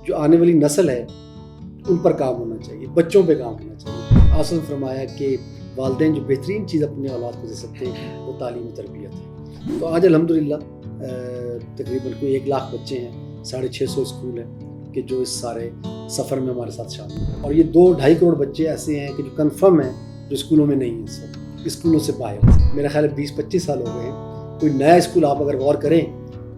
جو آنے والی نسل ہے ان پر کام ہونا چاہیے، بچوں پہ کام ہونا چاہیے. آپ نے فرمایا کہ والدین جو بہترین چیز اپنے اولاد کو دے سکتے ہیں وہ تعلیم و تربیت ہے. تو آج الحمدللہ تقریباً کوئی 1 لاکھ بچے ہیں، 650 اسکول ہیں کہ جو اس سارے سفر میں ہمارے ساتھ شامل ہیں. اور یہ 2-2.5 کروڑ بچے ایسے ہیں کہ جو کنفرم ہیں جو اسکولوں میں نہیں ہیں، سب اسکولوں سے باہر. میرا خیال ہے 20-25 سال ہو گئے ہیں. کوئی نیا اسکول آپ اگر غور کریں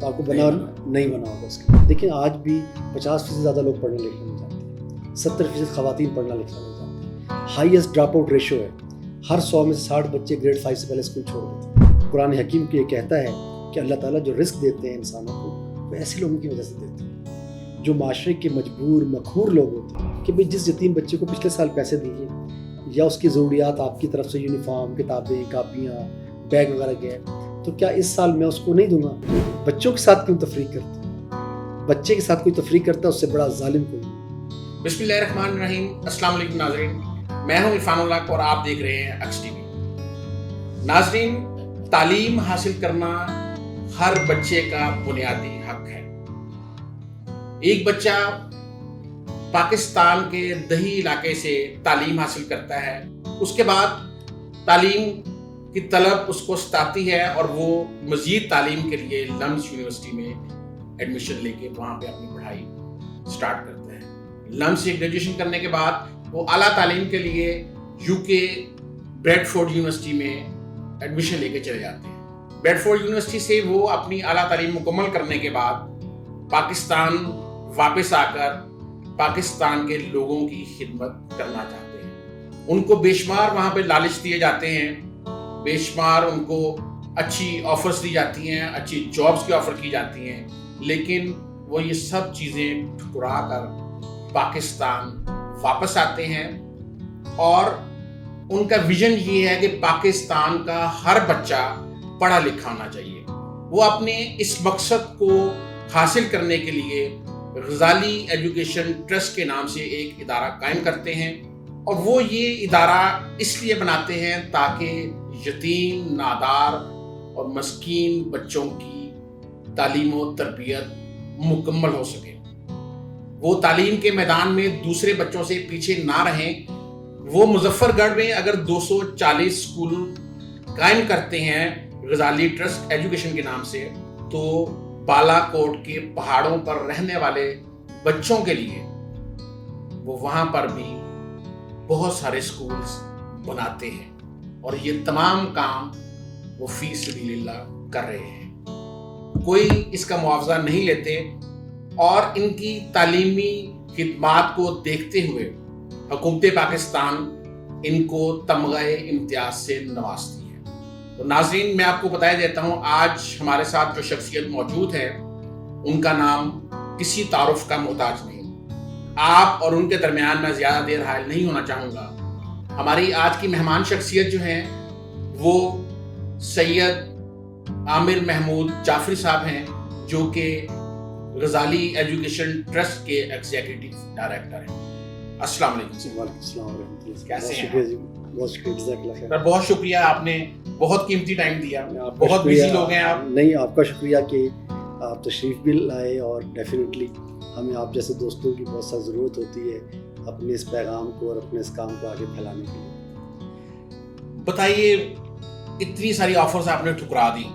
تو آپ کو نہیں بنا ہوگا اس کا. لیکن آج بھی 50% زیادہ لوگ پڑھنے لکھنے نہیں جاتے ہیں، 70% خواتین پڑھنا لکھنا نہیں جانتے ہیں. ہائیسٹ ڈراپ آؤٹ ریشو ہے، ہر 100 میں سے 60 بچے گریڈ 5 سے پہلے اسکول چھوڑ دیتے ہیں. قرآن حکیم یہ کہتا ہے کہ اللہ تعالیٰ جو رزق دیتے ہیں انسانوں کو وہ ایسے لوگوں کی وجہ سے دیتے ہیں جو معاشرے کے مجبور مقہور لوگ ہوتے ہیں. کہ بھئی جس یتیم بچے کو پچھلے سال پیسے دیے یا اس کی ضروریات آپ کی طرف سے یونیفارم، کتابیں، کاپیاں، بیگ وغیرہ گئے، تو کیا اس سال میں اس کو نہیں دوں گا؟ بچوں کے ساتھ کیوں تفریق کرتے ہیں؟ بچے کے ساتھ کوئی تفریق کرتا ہے اس سے بڑا ظالم کوئی نہیں. بسم اللہ الرحمن الرحیم. السلام علیکم ناظرین، میں ہوں عرفان اللہ اور آپ دیکھ رہے ہیں ایکس ٹی وی. ناظرین، تعلیم حاصل کرنا ہر بچے کا بنیادی حق ہے. ایک بچہ پاکستان کے دیہی علاقے سے تعلیم حاصل کرتا ہے، اس کے بعد تعلیم کی طلب اس کو ستاتی ہے اور وہ مزید تعلیم کے لیے لمس یونیورسٹی میں ایڈمیشن لے کے وہاں پہ اپنی پڑھائی سٹارٹ کرتا ہے. لمس سے گریجویشن کرنے کے بعد وہ اعلیٰ تعلیم کے لیے یو کے بریڈ فورڈ یونیورسٹی میں ایڈمیشن لے کے چلے جاتے ہیں. بریڈ فورڈ یونیورسٹی سے وہ اپنی اعلیٰ تعلیم مکمل کرنے کے بعد پاکستان واپس آ کر پاکستان کے لوگوں کی خدمت کرنا چاہتے ہیں. ان کو بے شمار وہاں پہ لالچ دیے جاتے ہیں، بے شمار ان کو اچھی آفرز دی جاتی ہیں، اچھی جابز کی آفر کی جاتی ہیں، لیکن وہ یہ سب چیزیں ٹھکرا کر پاکستان واپس آتے ہیں. اور ان کا ویژن یہ ہے کہ پاکستان کا ہر بچہ پڑھا لکھا ہونا چاہیے. وہ اپنے اس مقصد کو حاصل کرنے کے لیے غزالی ایجوکیشن ٹرسٹ کے نام سے ایک ادارہ قائم کرتے ہیں. اور وہ یہ ادارہ اس لیے بناتے ہیں تاکہ یتیم، نادار اور مسکین بچوں کی تعلیم و تربیت مکمل ہو سکے. وہ تعلیم کے میدان میں دوسرے بچوں سے پیچھے نہ رہیں. وہ مظفر گڑھ میں اگر 240 اسکول قائم کرتے ہیں غزالی ٹرسٹ ایجوکیشن کے نام سے، تو بالا کوٹ کے پہاڑوں پر رہنے والے بچوں کے لیے وہ وہاں پر بھی بہت سارے اسکولز بناتے ہیں. اور یہ تمام کام وہ فی سبیل اللہ کر رہے ہیں. کوئی اس کا معاوضہ نہیں لیتے اور ان کی تعلیمی خدمات کو دیکھتے ہوئے حکومت پاکستان ان کو تمغہ امتیاز سے نوازتی ہے. تو ناظرین، میں آپ کو بتایا دیتا ہوں، آج ہمارے ساتھ جو شخصیت موجود ہے ان کا نام کسی تعارف کا محتاج نہیں. آپ اور ان کے درمیان میں زیادہ دیر حائل نہیں ہونا چاہوں گا. ہماری آج کی مہمان شخصیت جو ہیں وہ سید عامر محمود جعفری صاحب ہیں، جو کہ غزالی ایجوکیشن ٹرسٹ کے ایگزیکٹو ڈائریکٹر ہیں. السلام علیکم. وعلیکم السلام ورحمۃ اللہ. کیسے ہیں شکریہ جی، بہت شکریہ، جزاک اللہ خیر. بہت شکریہ، آپ نے بہت قیمتی ٹائم دیا. بہت بزی لوگ ہیں آپ. نہیں، آپ کا شکریہ کہ آپ تشریف بھی لائے، اور ڈیفینیٹلی ہمیں آپ جیسے دوستوں کی بہت سا ضرورت ہوتی ہے اپنے اس پیغام کو اور اپنے اس کام کو آگے پھیلانے کے لیے. بتائیے، اتنی ساری آفرز آپ نے ٹھکرا دی.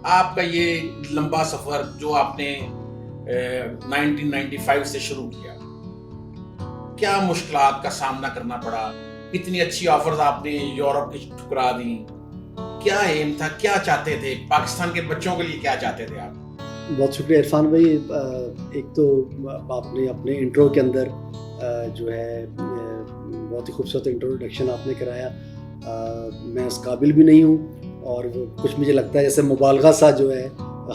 آپ کا یہ لمبا سفر جو آپ نے 1995 سے شروع کیا، کیا مشکلات کا سامنا کرنا پڑا؟ اتنی اچھی آفرز آپ نے یورپ کی ٹھکرا دی. کیا ایم تھا؟ کیا چاہتے تھے؟ پاکستان کے بچوں کے لیے کیا چاہتے تھے آپ؟ بہت شکریہ عرفان بھائی. ایک تو آپ نے اپنے انٹرو کے اندر جو ہے بہت ہی خوبصورت انٹروڈکشن آپ نے کرایا. میں اس قابل بھی نہیں ہوں، اور کچھ مجھے لگتا ہے جیسے مبالغہ سا جو ہے،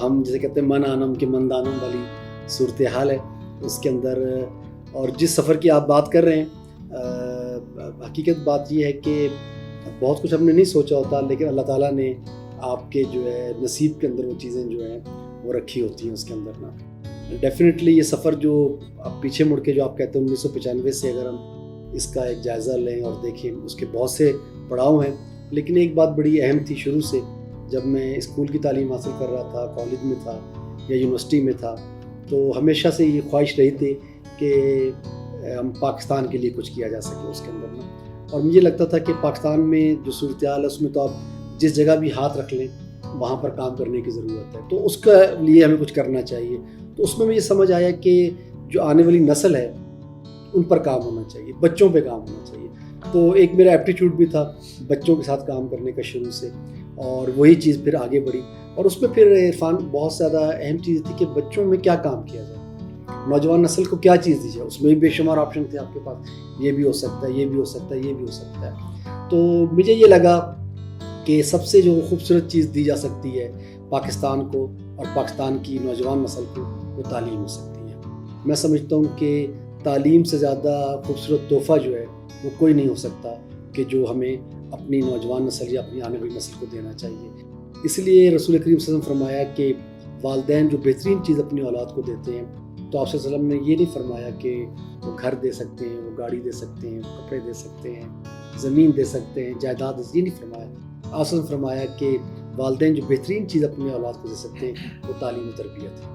ہم جسے کہتے ہیں من آنم کے من دانم والی صورتحال ہے اس کے اندر. اور جس سفر کی آپ بات کر رہے ہیں، حقیقت بات یہ ہے کہ بہت کچھ ہم نے نہیں سوچا ہوتا، لیکن اللہ تعالیٰ نے آپ کے جو ہے نصیب کے اندر وہ چیزیں جو ہیں وہ رکھی ہوتی ہیں اس کے اندر نا. ڈیفینیٹلی یہ سفر جو آپ پیچھے مڑ کے جو آپ کہتے ہیں 1995 سے اگر ہم اس کا ایک جائزہ لیں اور دیکھیں، اس کے بہت سے پڑاؤ ہیں. لیکن ایک بات بڑی اہم تھی شروع سے، جب میں اسکول کی تعلیم حاصل کر رہا تھا، کالج میں تھا یا یونیورسٹی میں تھا، تو ہمیشہ سے یہ خواہش رہی تھی کہ ہم پاکستان کے لیے کچھ کیا جا سکے اس کے اندر نا. اور مجھے لگتا تھا کہ پاکستان میں جو صورتحال ہے اس میں تو آپ جس جگہ بھی ہاتھ رکھ لیں وہاں پر کام کرنے کی ضرورت ہے, تو اس کے لیے ہمیں کچھ کرنا چاہیے. تو اس میں مجھے سمجھ آیا کہ جو آنے والی نسل ہے ان پر کام ہونا چاہیے, بچوں پہ کام ہونا چاہیے. تو ایک میرا ایپٹیٹیوڈ بھی تھا بچوں کے ساتھ کام کرنے کا شروع سے, اور وہی چیز پھر آگے بڑھی. اور اس میں پھر عرفان بہت زیادہ اہم چیز تھی کہ بچوں میں کیا کام کیا جائے, نوجوان نسل کو کیا چیز دی جائے. اس میں بھی بے شمار آپشن تھے آپ کے پاس, یہ بھی ہو سکتا ہے, یہ بھی ہو سکتا ہے, یہ بھی ہو سکتا ہے. تو مجھے یہ لگا کہ سب سے جو خوبصورت چیز دی جا سکتی ہے پاکستان کو اور پاکستان کی نوجوان نسل کو, وہ تعلیم ہو سکتی ہے. میں سمجھتا ہوں کہ تعلیم سے زیادہ خوبصورت تحفہ جو ہے وہ کوئی نہیں ہو سکتا کہ جو ہمیں اپنی نوجوان نسل یا اپنی آنے والی نسل کو دینا چاہیے. اس لیے رسول کریم صلی اللہ علیہ وسلم فرمایا کہ والدین جو بہترین چیز اپنی اولاد کو دیتے ہیں, تو آپ صلی اللہ علیہ وسلم نے یہ نہیں فرمایا کہ وہ گھر دے سکتے ہیں, وہ گاڑی دے سکتے ہیں, وہ کپڑے دے سکتے ہیں, زمین دے سکتے ہیں, جائیداد, یہ نہیں فرمایا. آپ صلی اللہ علیہ وسلم نے فرمایا کہ والدین جو بہترین چیز اپنی اولاد کو دے سکتے ہیں وہ تعلیم و تربیت ہے.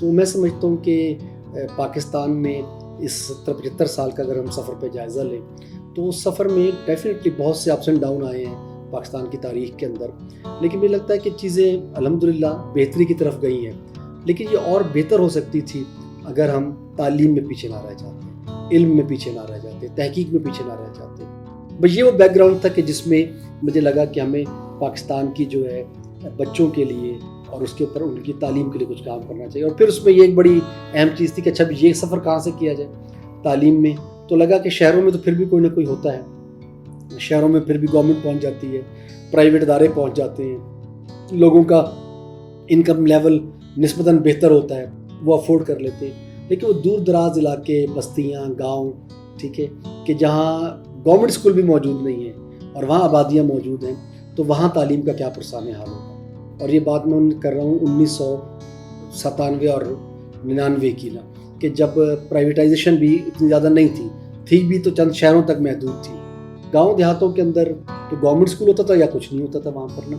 تو میں سمجھتا ہوں کہ پاکستان میں اس 75 سال کا اگر ہم سفر پہ جائزہ لیں تو اس سفر میں ڈیفینیٹلی بہت سے اپس اینڈ ڈاؤن آئے ہیں پاکستان کی تاریخ کے اندر, لیکن مجھے لگتا ہے کہ چیزیں الحمدللہ بہتری کی طرف گئی ہیں. لیکن یہ اور بہتر ہو سکتی تھی اگر ہم تعلیم میں پیچھے نہ رہ جاتے, علم میں پیچھے نہ رہ جاتے, تحقیق میں پیچھے نہ رہ جاتے. بس یہ وہ بیک گراؤنڈ تھا کہ جس میں مجھے لگا کہ ہمیں پاکستان کی جو ہے بچوں کے لیے اور اس کے اوپر ان کی تعلیم کے لیے کچھ کام کرنا چاہیے. اور پھر اس میں یہ ایک بڑی اہم چیز تھی کہ اچھا یہ سفر کہاں سے کیا جائے تعلیم میں. تو لگا کہ شہروں میں تو پھر بھی کوئی نہ کوئی ہوتا ہے, شہروں میں پھر بھی گورنمنٹ پہنچ جاتی ہے, پرائیویٹ ادارے پہنچ جاتے ہیں, لوگوں کا انکم لیول نسبتاً بہتر ہوتا ہے, وہ افورڈ کر لیتے ہیں. لیکن وہ دور دراز علاقے, بستیاں, گاؤں, ٹھیک ہے, کہ جہاں گورنمنٹ اسکول بھی موجود نہیں ہیں اور وہاں آبادیاں موجود ہیں, تو وہاں تعلیم کا کیا پرسان حال ہوگا. اور یہ بات میں کر رہا ہوں 1997 اور 99 کی نا, کہ جب پرائیویٹائزیشن بھی اتنی زیادہ نہیں تھی بھی تو چند شہروں تک محدود تھی. گاؤں دیہاتوں کے اندر تو گورنمنٹ اسکول ہوتا تھا یا کچھ نہیں ہوتا تھا وہاں پر نا,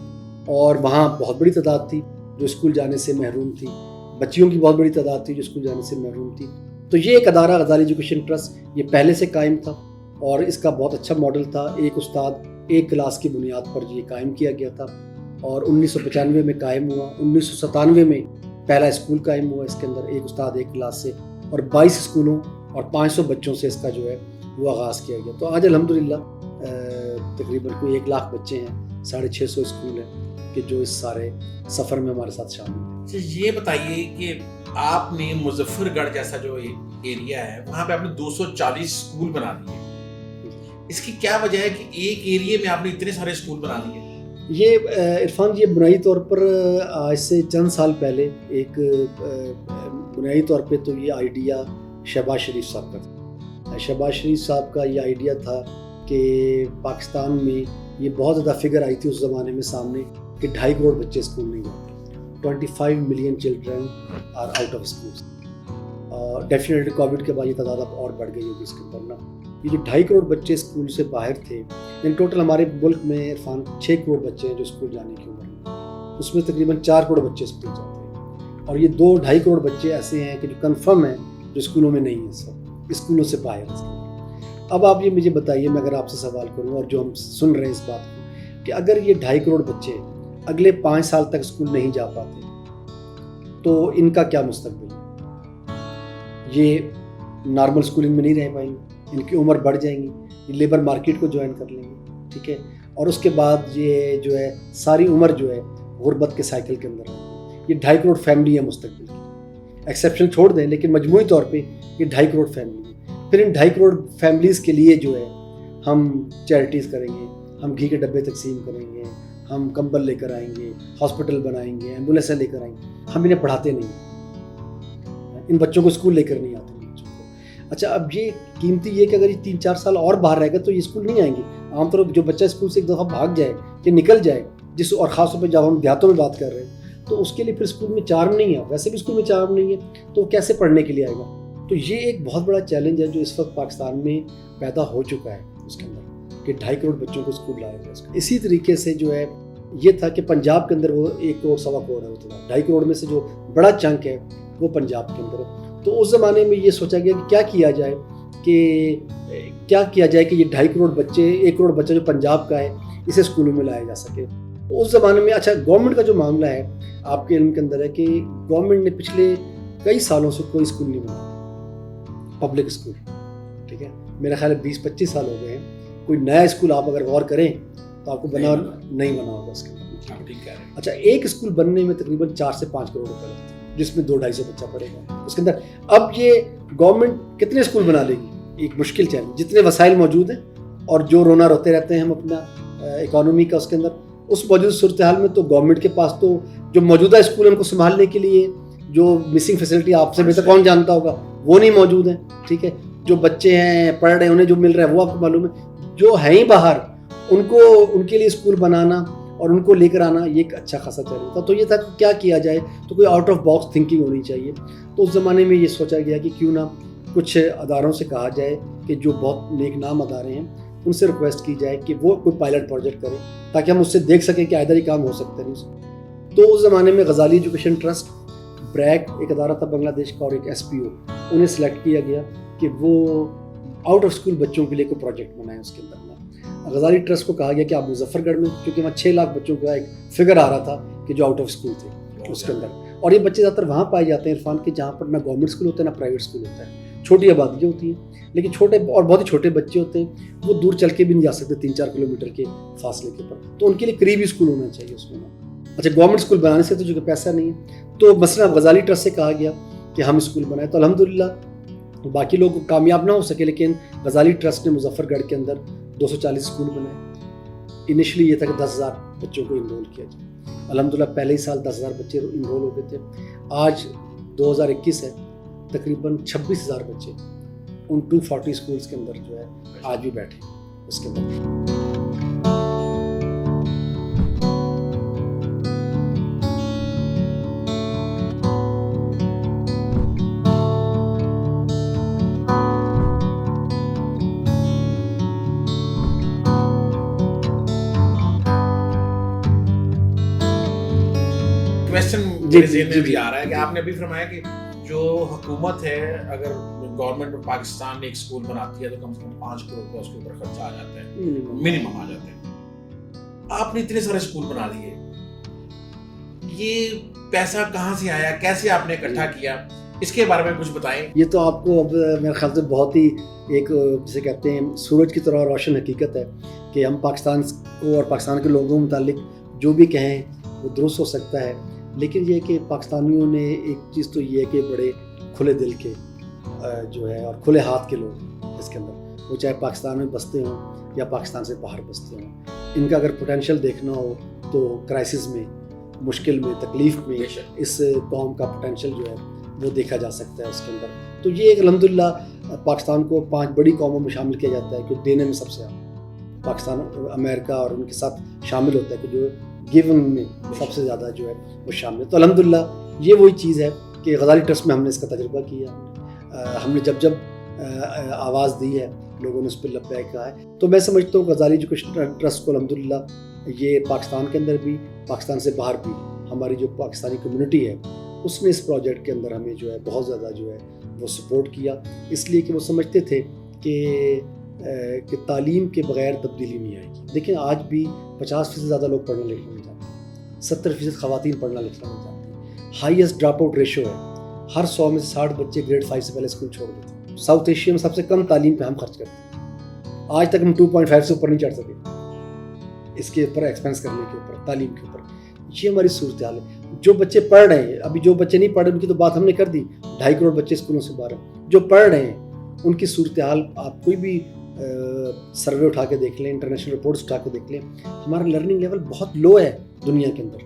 اور وہاں بہت بڑی تعداد تھی جو اسکول جانے سے محروم تھی, بچیوں کی بہت بڑی تعداد تھی جو اسکول جانے سے محروم تھی. تو یہ ایک ادارہ غزالی ایجوکیشن ٹرسٹ یہ پہلے سے قائم تھا اور اس کا بہت اچھا ماڈل تھا. ایک استاد ایک کلاس کی بنیاد پر یہ قائم کیا گیا تھا اور 1995 میں قائم ہوا. 1997 میں پہلا اسکول قائم ہوا, اس کے اندر ایک استاد ایک کلاس سے, اور 22 اسکولوں اور 500 بچوں سے اس کا جو ہے وہ آغاز کیا گیا. تو آج الحمدللہ تقریباً کوئی 1 لاکھ بچے ہیں, 650 اسکول ہیں کہ جو اس سارے سفر میں ہمارے ساتھ شامل ہیں. یہ بتائیے کہ آپ نے مظفر گڑھ جیسا جو ایریا ہے وہاں پہ آپ نے 240 اسکول بنا دیے, اس کی کیا وجہ ہے کہ ایک ایریے میں آپ نے اتنے سارے اسکول بنا دیے؟ یہ عرفان یہ بنیادی طور پر آج سے چند سال پہلے ایک بنیادی طور پہ تو یہ آئیڈیا شہباز شریف صاحب کا تھا. شہباز شریف صاحب کا یہ آئیڈیا تھا کہ پاکستان میں یہ بہت زیادہ فگر آئی تھی اس زمانے میں سامنے کہ 2.5 کروڑ بچے اسکول نہیں جاتے, 25 million children are out of schools. اور ڈیفینیٹلی کووڈ کے بعد یہ تعداد اب اور بڑھ گئی ہوگی اس کے اندر نا. یہ جو 2.5 کروڑ بچے اسکول سے باہر تھے, ان ٹوٹل ہمارے ملک میں عرفان 6 کروڑ بچے ہیں جو اسکول جانے کی عمر میں, اس میں تقریباً 4 کروڑ بچے اسکول جاتے ہیں, اور یہ 2.5 کروڑ بچے ایسے ہیں کہ جو کنفرم ہیں جو اسکولوں میں نہیں ہیں, سب اسکولوں سے باہر ہیں. اب آپ یہ مجھے بتائیے, میں اگر آپ سے سوال کروں اور جو ہم سن رہے ہیں اس بات کو, کہ اگر یہ 2.5 کروڑ بچے اگلے 5 سال تک اسکول نہیں جا پاتے تو ان کا کیا مستقبل ہے؟ یہ نارمل اسکولنگ میں نہیں رہ پائیں گے, ان کی عمر بڑھ جائیں گی, یہ لیبر مارکیٹ کو جوائن کر لیں گے, ٹھیک ہے, اور اس کے بعد یہ جو ہے ساری عمر جو ہے غربت کے سائیکل کے اندر ہے. یہ 2.5 کروڑ فیملی ہے مستقبل کی, ایکسیپشن چھوڑ دیں لیکن مجموعی طور پہ یہ 2.5 کروڑ فیملی ہے. پھر ان 2.5 کروڑ فیملیز کے لیے جو ہے ہم چیریٹیز کریں گے, ہم گھی کے ڈبے تقسیم کریں گے, ہم کمبل لے کر آئیں گے, ہاسپٹل بنائیں گے, ایمبولینسیں لے کر آئیں گے. ہم انہیں پڑھاتے نہیں, ان بچوں کو اسکول لے کر نہیں آتے بچوں کو. اچھا, اب یہ قیمتی یہ کہ اگر یہ 3-4 سال اور باہر رہے گا تو یہ اسکول نہیں آئیں گے. عام طور پر جو بچہ اسکول سے ایک دفعہ بھاگ جائے کہ نکل جائے, اور خاص طور پہ جب ہم دیہاتوں میں بات کر رہے ہیں, تو اس کے لیے پھر اسکول میں چارم نہیں ہے, ویسے بھی اسکول میں چارم نہیں ہے, تو کیسے پڑھنے کے لیے آئے گا؟ تو یہ ایک بہت بڑا چیلنج ہے جو اس وقت پاکستان میں پیدا ہو چکا ہے اس کے اندر, کہ 2.5 کروڑ بچوں کو اسکول لایا جائے. اسی طریقے سے جو ہے یہ تھا کہ پنجاب کے اندر وہ 1 کروڑ 1.25 کروڑ ہے, 2.5 کروڑ میں سے جو بڑا چنک ہے وہ پنجاب کے اندر ہے. تو اس زمانے میں یہ سوچا گیا کہ کیا کیا جائے کہ یہ 2.5 کروڑ بچے 1 کروڑ بچہ جو پنجاب کا ہے اسے اسکولوں میں لایا جا سکے. اس زمانے میں اچھا گورنمنٹ کا جو معاملہ ہے آپ کے علم کے اندر ہے کہ گورنمنٹ نے پچھلے کئی سالوں سے کوئی اسکول نہیں بنایا پبلک اسکول. ٹھیک ہے, میرا خیال ہے 20-25 سال ہو گئے ہیں. کوئی نیا اسکول آپ اگر غور کریں تو آپ کو نہیں بنا ہوگا اس کے اندر. اچھا, ایک اسکول بننے میں تقریباً 4 سے 5 کروڑ روپے لگتے ہیں جس میں 200-250 بچہ پڑھے گا اس کے اندر. اب یہ گورنمنٹ کتنے اسکول بنا لے گی, ایک مشکل چیلنج. جتنے وسائل موجود ہیں اور جو رونا روتے رہتے ہیں ہم اپنا اکانومی کا اس کے اندر, اس موجود صورتحال میں تو گورنمنٹ کے پاس تو جو موجودہ اسکول ہیں ان کو سنبھالنے کے لیے جو مسنگ فیسلٹی آپ سے بہتر کون جانتا ہوگا وہ نہیں موجود ہیں. ٹھیک ہے, جو بچے ہیں پڑھ رہے ہیں انہیں جو مل رہا ہے وہ آپ کو معلوم ہے. جو ہیں ہی باہر ان کے لیے اسکول بنانا اور ان کو لے کر آنا یہ ایک اچھا خاصا چیلنج تھا. تو یہ تھا کہ کیا کیا جائے, تو کوئی آؤٹ آف باکس تھنکنگ ہونی چاہیے. تو اس زمانے میں یہ سوچا گیا کہ کیوں نہ کچھ اداروں سے کہا جائے کہ جو بہت نیک نام ادارے ہیں ان سے ریکویسٹ کی جائے کہ وہ کوئی پائلٹ پروجیکٹ کریں تاکہ ہم اس سے دیکھ سکیں کہ ادھر ہی کام ہو سکتا ہے. تو اس زمانے میں غزالی ایجوکیشن ٹرسٹ, بریک ایک ادارہ تھا بنگلہ دیش کا, اور ایک SPO, انہیں سلیکٹ کیا گیا کہ وہ آؤٹ آف اسکول بچوں کے لیے کوئی پروجیکٹ بنائیں. اس کے اندر غزالی ٹرسٹ کو کہا گیا کہ آپ مظفر گڑھ میں, کیونکہ وہاں 6 لاکھ بچوں کا ایک فگر آ رہا تھا کہ جو آؤٹ آف اسکول تھے اس کے اندر, اور یہ بچے زیادہ تر وہاں پائے جاتے ہیں عرفان کے جہاں پر نہ گورنمنٹ اسکول ہوتا ہے نہ پرائیویٹ اسکول ہوتا ہے. چھوٹی آبادیاں ہوتی ہیں لیکن چھوٹے اور بہت ہی چھوٹے بچے ہوتے ہیں, وہ دور چل کے بھی نہیں جا سکتے 3-4 کلومیٹر کے فاصلے کے اوپر, تو ان کے لیے قریبی اسکول ہونا چاہیے اس میں. اچھا, گورنمنٹ اسکول بنانے سے تو جو کہ پیسہ نہیں ہے, تو مثلا غزالی ٹرسٹ سے کہا گیا کہ ہم اسکول بنائیں. تو الحمدللہ باقی لوگ کامیاب نہ ہو سکے لیکن غزالی ٹرسٹ نے مظفر گڑھ کے اندر 240 اسکول بنائے. انیشلی یہ تھا کہ 10,000 بچوں کو انرول کیا جائے. الحمدللہ پہلے ہی سال 10,000 بچے انرول ہو گئے تھے. آج 2021 ہے, تقریباً 26,000 بچے ان 240 اسکولس کے اندر جو ہے آج بھی بیٹھے اس کے اندر. ذہن میں بھی آ رہا ہے کہ آپ نے ابھی فرمایا کہ جو حکومت ہے اگر گورنمنٹ آف پاکستان ایک اسکول بناتی ہے تو کم سے کم 5 کروڑ کا اس کے اوپر خرچہ آ جاتا ہے, منیمم آ جاتا ہے. آپ نے اتنے سارے اسکول بنا لیے, یہ پیسہ کہاں سے آیا, کیسے آپ نے اکٹھا کیا, اس کے بارے میں کچھ بتائیں. یہ تو آپ کو اب میرے خیال سے بہت ہی ایک جسے کہتے ہیں سورج کی طرح روشن حقیقت ہے کہ ہم پاکستان کو اور پاکستان کے لوگوں متعلق جو بھی کہیں وہ درست ہو سکتا ہے, لیکن یہ کہ پاکستانیوں نے ایک چیز تو یہ ہے کہ بڑے کھلے دل کے جو ہے اور کھلے ہاتھ کے لوگ اس کے اندر, وہ چاہے پاکستان میں بستے ہوں یا پاکستان سے باہر بستے ہوں, ان کا اگر پوٹینشیل دیکھنا ہو تو کرائسس میں, مشکل میں, تکلیف میں اس قوم کا پوٹینشیل جو ہے وہ دیکھا جا سکتا ہے اس کے اندر. تو یہ ایک الحمدللہ پاکستان کو 5 بڑی قوموں میں شامل کیا جاتا ہے کہ دینے میں سب سے پاکستان, امریکہ اور ان کے ساتھ شامل ہوتا ہے کہ جو گیون میں سب سے زیادہ جو ہے وہ شامل ہے. تو الحمدللہ یہ وہی چیز ہے کہ غزالی ٹرسٹ میں ہم نے اس کا تجربہ کیا. ہم نے جب آواز دی ہے لوگوں نے اس پہ لبیک کہا ہے. تو میں سمجھتا ہوں غزالی ایجوکیشن ٹرسٹ کو الحمدللہ یہ پاکستان کے اندر بھی پاکستان سے باہر بھی ہماری جو پاکستانی کمیونٹی ہے اس نے اس پروجیکٹ کے اندر ہمیں جو ہے بہت زیادہ جو ہے وہ سپورٹ کیا, اس لیے کہ وہ سمجھتے تھے کہ تعلیم کے بغیر تبدیلی نہیں آئے گی. دیکھیں آج بھی 50% زیادہ لوگ پڑھنے لکھنے نہیں جاتے, 70% خواتین پڑھنا لکھنا نہیں جاتی, ہائیسٹ ڈراپ آؤٹ ریشو ہے, ہر 100 میں سے 60 بچے گریڈ 5 سے پہلے اسکول چھوڑ دیتے ہیں. ساؤتھ ایشیا میں سب سے کم تعلیم پہ ہم خرچ کرتے ہیں, آج تک ہم 2.5 سے اوپر نہیں چڑھ سکے اس کے اوپر ایکسپینس کرنے کے اوپر, تعلیم کے اوپر. یہ ہماری صورتحال ہے. جو بچے پڑھ رہے ہیں, ابھی جو بچے نہیں پڑھ رہے ان کی تو بات ہم نے کر دی, 2.5 کروڑ بچے اسکولوں سے باہر ہیں. جو پڑھ رہے ہیں ان کی صورتحال آپ کوئی بھی سروے اٹھا کے دیکھ لیں, انٹرنیشنل رپورٹس اٹھا کے دیکھ لیں, ہمارا لرننگ لیول بہت لو ہے دنیا کے اندر.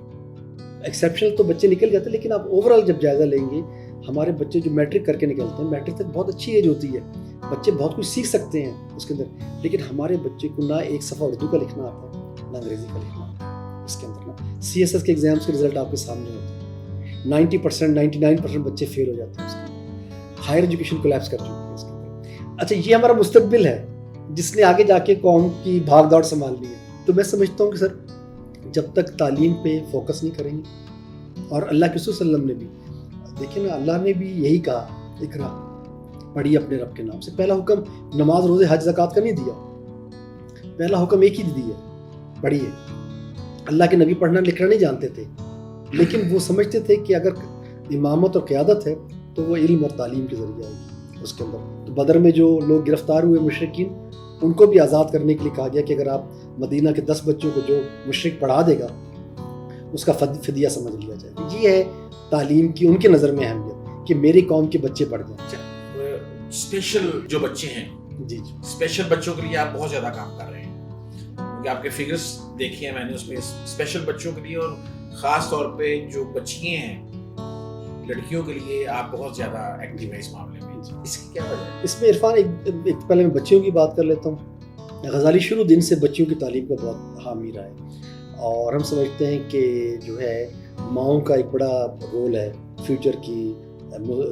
ایکسیپشنل تو بچے نکل جاتے ہیں لیکن آپ اوور آل جب جائزہ لیں گے ہمارے بچے جو میٹرک کر کے نکلتے ہیں, میٹرک تک بہت اچھی ایج ہوتی ہے, بچے بہت کچھ سیکھ سکتے ہیں اس کے اندر, لیکن ہمارے بچے کو نہ ایک صفحہ اردو کا لکھنا آتا ہے نہ انگریزی کا لکھنا آتا ہے اس کے اندر. نا CSS کے ایگزامس کے رزلٹ آپ کے سامنے ہوتے ہیں, 90% 99% بچے فیل ہو جاتے ہیں اس کے اندر. ہائر ایجوکیشن کولیپس کر چکے ہیں اس کے اندر. اچھا یہ ہمارا مستقبل ہے جس نے آگے جا کے قوم کی بھاگ دوڑ سنبھالنی ہے. تو میں سمجھتا ہوں کہ سر جب تک تعلیم پہ فوکس نہیں کریں گے, اور اللہ کے رسول صلی اللہ علیہ وسلم نے بھی دیکھیں نا, اللہ نے بھی یہی کہا اقرا پڑھی اپنے رب کے نام سے. پہلا حکم نماز روزے حج زکوٰۃ کا نہیں دیا, پہلا حکم ایک ہی دیا, پڑھیے. اللہ کے نبی پڑھنا لکھنا نہیں جانتے تھے, لیکن وہ سمجھتے تھے کہ اگر امامت اور قیادت ہے تو وہ علم اور تعلیم کے ذریعے آئے گی اس کے اندر. تو بدر میں جو لوگ گرفتار ہوئے مشرکین, ان کو بھی آزاد کرنے کے لیے کہا گیا کہ اگر آپ مدینہ کے 10 بچوں کو جو مشرک پڑھا دے گا اس کا فدیہ سمجھ لیا جائے گا. یہ ہے تعلیم کی ان کے نظر میں اہمیت کہ میری قوم کے بچے پڑھ جائیں. اسپیشل جو بچے ہیں, جی اسپیشل بچوں کے لیے آپ بہت زیادہ کام کر رہے ہیں, کیونکہ آپ کے فگرز دیکھے ہیں میں نے, اس میں اسپیشل بچوں کے لیے اور خاص طور پہ جو بچیاں ہیں لڑکیوں کے لیے آپ بہت زیادہ ایکٹیو ہیں اس معاملے میں. اس کی کیا وجہ ہے؟ اس میں عرفان ایک پہلے میں بچیوں کی بات کر لیتا ہوں. غزالی شروع دن سے بچیوں کی تعلیم کا بہت حامی رہا ہے, اور ہم سمجھتے ہیں کہ جو ہے ماؤں کا ایک بڑا رول ہے فیوچر کی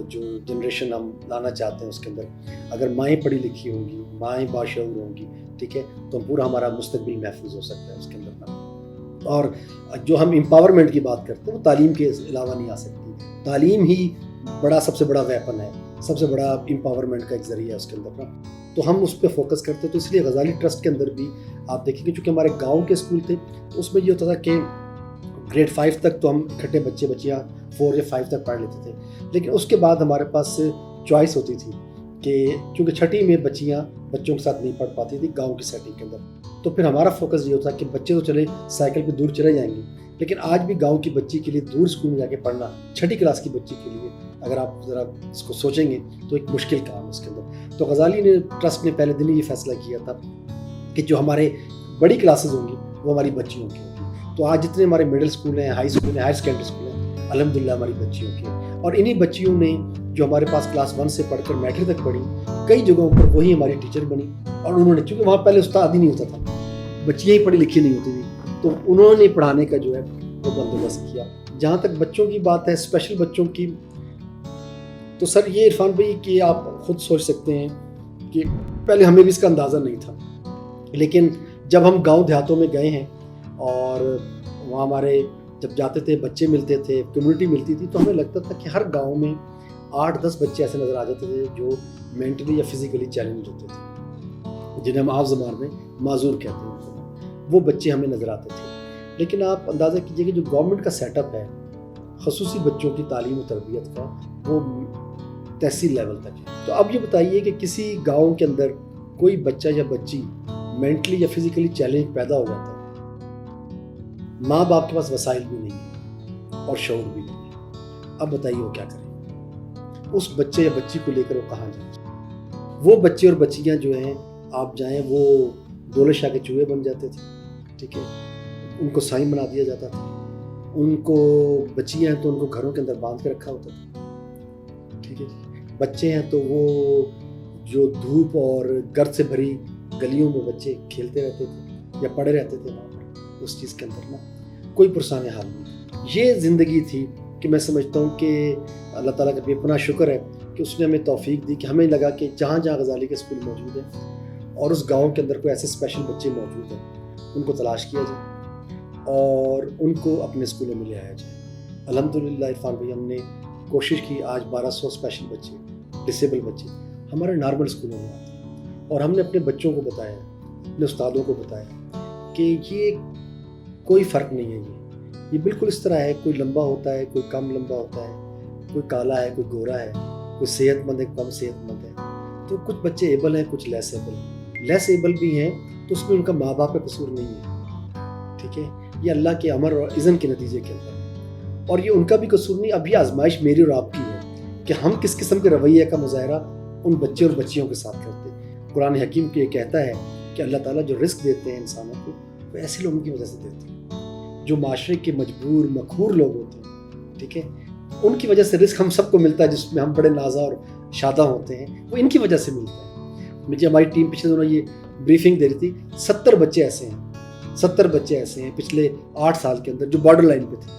جو جنریشن ہم لانا چاہتے ہیں اس کے اندر. اگر مائیں پڑھی لکھی ہوں گی, مائیں باشعور ہوں گی, ٹھیک ہے, تو پورا ہمارا مستقبل محفوظ ہو سکتا ہے اس کے اندر نا. اور جو ہم امپاورمنٹ کی بات کرتے ہیں وہ تعلیم کے علاوہ نہیں آ سکتی. تعلیم ہی سب سے بڑا ویپن ہے, سب سے بڑا امپاورمنٹ کا ایک ذریعہ ہے اس کے اندر نا. تو ہم اس پہ فوکس کرتے ہیں. تو اس لیے غزالی ٹرسٹ کے اندر بھی آپ دیکھیں کہ چونکہ ہمارے گاؤں کے اسکول تھے تو اس میں یہ ہوتا تھا کہ گریڈ 5 تک تو ہم اکٹھے بچیاں 4 یا 5 تک پڑھ لیتے تھے, لیکن اس کے بعد ہمارے پاس چوائس ہوتی تھی کہ چونکہ چھٹی میں بچوں کے ساتھ نہیں پڑھ پاتی تھی گاؤں کی سیٹنگ کے اندر, تو پھر ہمارا فوکس یہ ہوتا کہ بچے تو چلے سائیکل پہ دور چلے جائیں گے, لیکن آج بھی گاؤں کی بچی کے لیے دور اسکول میں جا کے پڑھنا, چھٹی کلاس کی بچی کے لیے اگر آپ ذرا اس کو سوچیں گے تو ایک مشکل کام ہے اس کے اندر. تو غزالی نے ٹرسٹ نے پہلے دن ہی یہ فیصلہ کیا تھا کہ جو ہمارے بڑی کلاسز ہوں گی وہ ہماری بچیوں کی ہوں گی. تو آج جتنے ہمارے مڈل اسکول ہیں, ہائی اسکول ہیں, ہائر سیکنڈری اسکول ہیں, الحمدللہ ہماری بچیوں کی. اور انہی بچیوں نے جو ہمارے پاس کلاس 1 سے پڑھ کر میٹرک تک پڑھی, کئی جگہوں پر وہی ہماری ٹیچر بنی. اور انہوں نے, چونکہ وہاں پہلے استاد ہی نہیں ہوتا تھا, بچیاں ہی پڑھی لکھی نہیں ہوتی تھی, تو انہوں نے پڑھانے کا جو ہے وہ بندوبست کیا. جہاں تک بچوں کی بات ہے, اسپیشل بچوں کی, تو سر یہ عرفان بھائی کہ آپ خود سوچ سکتے ہیں کہ پہلے ہمیں بھی اس کا اندازہ نہیں تھا, لیکن جب ہم گاؤں دیہاتوں میں گئے ہیں اور وہاں ہمارے جب جاتے تھے بچے ملتے تھے, کمیونٹی ملتی تھی, تو ہمیں لگتا تھا کہ ہر گاؤں میں 8-10 بچے ایسے نظر آ جاتے تھے جو مینٹلی یا فزیکلی چیلنج ہوتے تھے, جنہیں ہم عام زبان میں معذور کہتے ہیں. وہ بچے ہمیں نظر آتے تھے. لیکن آپ اندازہ کیجئے کہ جو گورنمنٹ کا سیٹ اپ ہے خصوصی بچوں کی تعلیم و تربیت کا, وہ تحصیل لیول تک ہے. تو اب یہ بتائیے کہ کسی گاؤں کے اندر کوئی بچہ یا بچی مینٹلی یا فزیکلی چیلنج پیدا ہو جاتا ہے, ماں باپ کے پاس وسائل بھی نہیں ہے اور شعور بھی نہیں ہے. اب بتائیے وہ کیا کریں, اس بچے یا بچی کو لے کر وہ کہاں جائیں؟ وہ بچے اور بچیاں جو ہیں آپ جائیں وہ دولت شاہ کے چوہے بن جاتے تھے, ٹھیک ہے, ان کو سائن بنا دیا جاتا تھا. ان کو بچیاں ہیں تو ان کو گھروں کے اندر باندھ کے رکھا ہوتا تھا, ٹھیک ہے. بچے ہیں تو وہ جو دھوپ اور گرد سے بھری گلیوں میں بچے کھیلتے رہتے تھے یا پڑے رہتے تھے وہاں پر, اس چیز کے اندر نا کوئی پرسان حال نہیں. یہ زندگی تھی کہ میں سمجھتا ہوں کہ اللہ تعالیٰ کا بے پناہ شکر ہے کہ اس نے ہمیں توفیق دی کہ ہمیں لگا کہ جہاں جہاں غزالی کے اسکول موجود ہیں اور اس گاؤں کے اندر کوئی ایسے اسپیشل بچے موجود ہیں, ان کو تلاش کیا جائے اور ان کو اپنے اسکولوں میں لے آیا جائے. الحمدللہ عرفان بھائی ہم نے کوشش کی, آج 1200 اسپیشل بچے, ڈسیبل بچے ہمارے نارمل اسکولوں میں آتے ہیں. اور ہم نے اپنے بچوں کو بتایا, اپنے استادوں کو بتایا کہ یہ کوئی فرق نہیں ہے, یہ بالکل اس طرح ہے, کوئی لمبا ہوتا ہے, کوئی کم لمبا ہوتا ہے, کوئی کالا ہے, کوئی گورا ہے, کوئی صحت مند ہے, کم صحت مند ہے. تو کچھ بچے ایبل ہیں, کچھ لیس ایبل ہیں. لیس ایبل بھی ہیں تو اس میں ان کا ماں باپ کا قصور نہیں ہے, ٹھیک ہے, یہ اللہ کے امر اور اذن کے نتیجے کے اندر ہے, اور یہ ان کا بھی قصور نہیں. اب یہ آزمائش میری اور آپ کی ہے کہ ہم کس قسم کے رویے کا مظاہرہ ان بچے اور بچیوں کے ساتھ کرتے. قرآن حکیم کو یہ کہتا ہے کہ اللہ تعالیٰ جو رزق دیتے ہیں انسانوں کو وہ ایسے لوگوں کی وجہ سے دیتے ہیں جو معاشرے کے مجبور مقہور لوگ ہوتے ہیں, ٹھیک ہے. ان کی وجہ سے رزق ہم سب کو ملتا ہے, جس میں ہم بڑے نازا اور شادہ ہوتے ہیں, وہ ان کی وجہ سے ملتا ہے. مجھے ہماری ٹیم پچھلے دنوں یہ بریفنگ دے رہی تھی, 70 بچے ایسے ہیں پچھلے 8 سال کے اندر جو بارڈر لائن پہ تھے.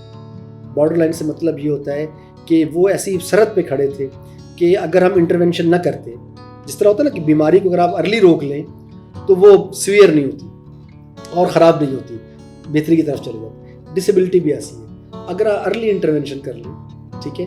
بارڈر لائن سے مطلب یہ ہوتا ہے کہ وہ ایسی سرحد پہ کھڑے تھے کہ اگر ہم انٹرونشن نہ کرتے, جس طرح ہوتا ہے نا کہ بیماری کو اگر آپ ارلی روک لیں تو وہ سویئر نہیں ہوتی اور خراب نہیں ہوتی, بہتری کی طرف چلے جاتی. ڈسیبلٹی بھی ایسی ہے, اگر ارلی انٹرونشن کر لیں, ٹھیک ہے,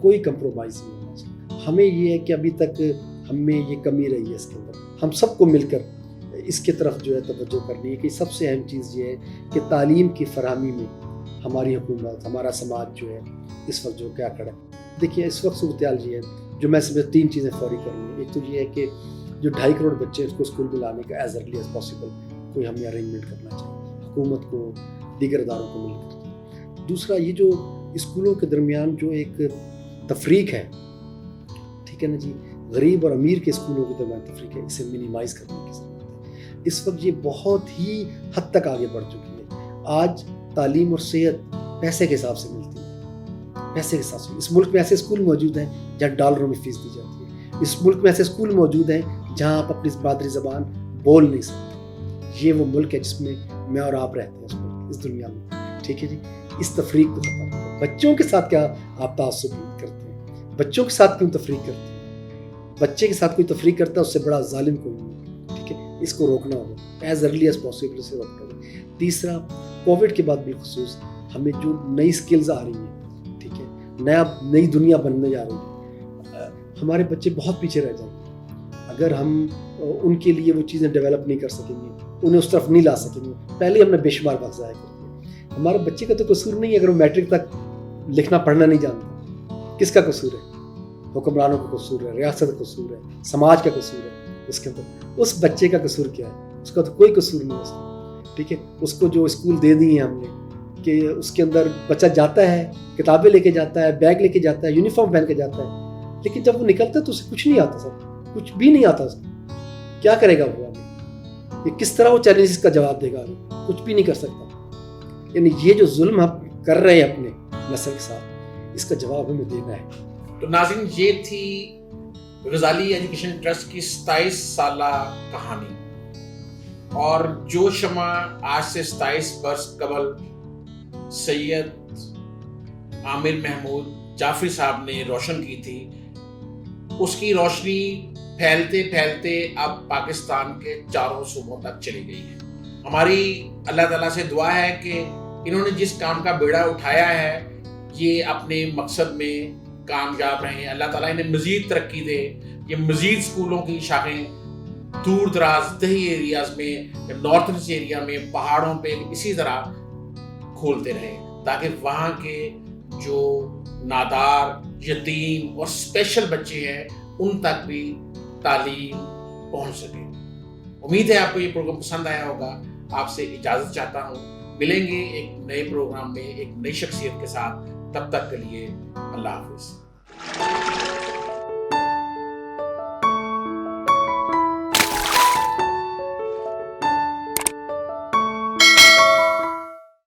کوئی کمپرومائز نہیں ہونا چاہیے. ہمیں یہ ہے کہ ابھی تک ہمیں یہ کمی رہی ہے اس کے اندر. ہم سب کو مل کر اس کی طرف جو ہے توجہ کرنی ہے کہ سب سے اہم چیز یہ ہے کہ تعلیم کی فراہمی میں ہماری حکومت، ہمارا سماج جو ہے اس وقت جو کیا کرے. دیکھیے اس وقت صورتحال یہ ہے جو میں سمجھتا 3 چیزیں فوری کرنی ہے. ایک تو یہ ہے کہ جو 2.5 کروڑ بچے اس کو اسکول میں لانے کا ایز ارلی ایز پاسبل کوئی ہمیں ارینجمنٹ کرنا چاہیے، حکومت کو، دیگر اداروں کو مل کر. دوسرا یہ جو اسکولوں کے درمیان جو ایک تفریق ہے، ٹھیک ہے نا جی، غریب اور امیر کے اسکولوں کے درمیان تفریق ہے، اسے منیمائز کرنے کی ضرورت ہے. اس وقت یہ بہت ہی حد تک آگے بڑھ چکی ہے. آج تعلیم اور صحت پیسے کے حساب سے ملتی ہے، پیسے کے حساب سے. اس ملک میں ایسے اسکول موجود ہیں جہاں ڈالروں میں فیس دی جاتی ہے. اس ملک میں ایسے اسکول موجود ہیں جہاں آپ اپنی مادری زبان بول نہیں سکتے. یہ وہ ملک ہے جس میں میں اور آپ رہتے ہیں، اس ملک، اس دنیا میں. ٹھیک ہے جی، اس تفریق کو ختم کرو. بچوں کے ساتھ کیا آپ تعصب کرتے ہیں؟ بچوں کے ساتھ کیوں تفریق کرتے ہیں؟ بچے کے ساتھ کوئی تفریق کرتا ہے اس سے بڑا ظالم کوئی نہیں. ٹھیک ہے، اس کو روکنا ہوگا ایز ارلی ایز پاسبل، اسے روکنا ہوگا. تیسرا، کووڈ کے بعد بھی خصوص ہمیں جو نئی سکلز آ رہی ہیں، ٹھیک ہے، نئی دنیا بننے جا رہی ہے، ہمارے بچے بہت پیچھے رہ جائیں گے اگر ہم ان کے لیے وہ چیزیں ڈیولپ نہیں کر سکیں گے، انہیں اس طرف نہیں لا سکیں گے. پہلے ہم نے بے شمار وقت ضائع کر دیا. ہمارے بچے کا تو قصور نہیں ہے اگر وہ میٹرک تک لکھنا پڑھنا نہیں جانتا. کس کا قصور ہے؟ حکمرانوں کا قصور ہے، ریاست کا قصور ہے، سماج کا قصور ہے. اس کے اندر اس بچے کا قصور کیا ہے؟ اس کا تو کوئی قصور نہیں ہے اس کا. ٹھیک ہے، اس کو جو اسکول دے دی ہیں ہم نے کہ اس کے اندر بچہ جاتا ہے، کتابیں لے کے جاتا ہے، بیگ لے کے جاتا ہے، یونیفارم پہن کے جاتا ہے، لیکن جب وہ نکلتا ہے تو اسے کچھ نہیں آتا. سر کچھ بھی نہیں آتا. کیا کرے گا وہ آگے؟ یہ کس طرح وہ چیلنجز کا جواب دے گا؟ کچھ بھی نہیں کر سکتا. یعنی یہ جو ظلم ہم کر رہے ہیں اپنے نسل کے ساتھ، اس کا جواب ہمیں دینا ہے. تو ناظرین، یہ تھی غزالی ایجوکیشن ٹرسٹ کی 27 سالہ کہانی. اور جو شمع آج سے 27 برس قبل سید عامر محمود جعفری صاحب نے روشن کی تھی، اس کی روشنی پھیلتے پھیلتے اب پاکستان کے چاروں صوبوں تک چلی گئی ہے. ہماری اللہ تعالیٰ سے دعا ہے کہ انہوں نے جس کام کا بیڑا اٹھایا ہے یہ اپنے مقصد میں کامیاب رہیں. اللہ تعالیٰ انہیں مزید ترقی دے، یہ مزید اسکولوں کی شاخیں دور دراز دیہی ایریاز میں، نارتھ ایسٹ ایریا میں، پہاڑوں پہ اسی طرح کھولتے رہیں تاکہ وہاں کے جو نادار، یتیم اور اسپیشل بچے ہیں ان تک بھی تعلیم پہنچ سکے. امید ہے آپ کو یہ پروگرام پسند آیا ہوگا. آپ سے اجازت چاہتا ہوں، ملیں گے ایک نئے پروگرام میں ایک نئی شخصیت کے ساتھ. تب تک کے لیے اللہ حافظ.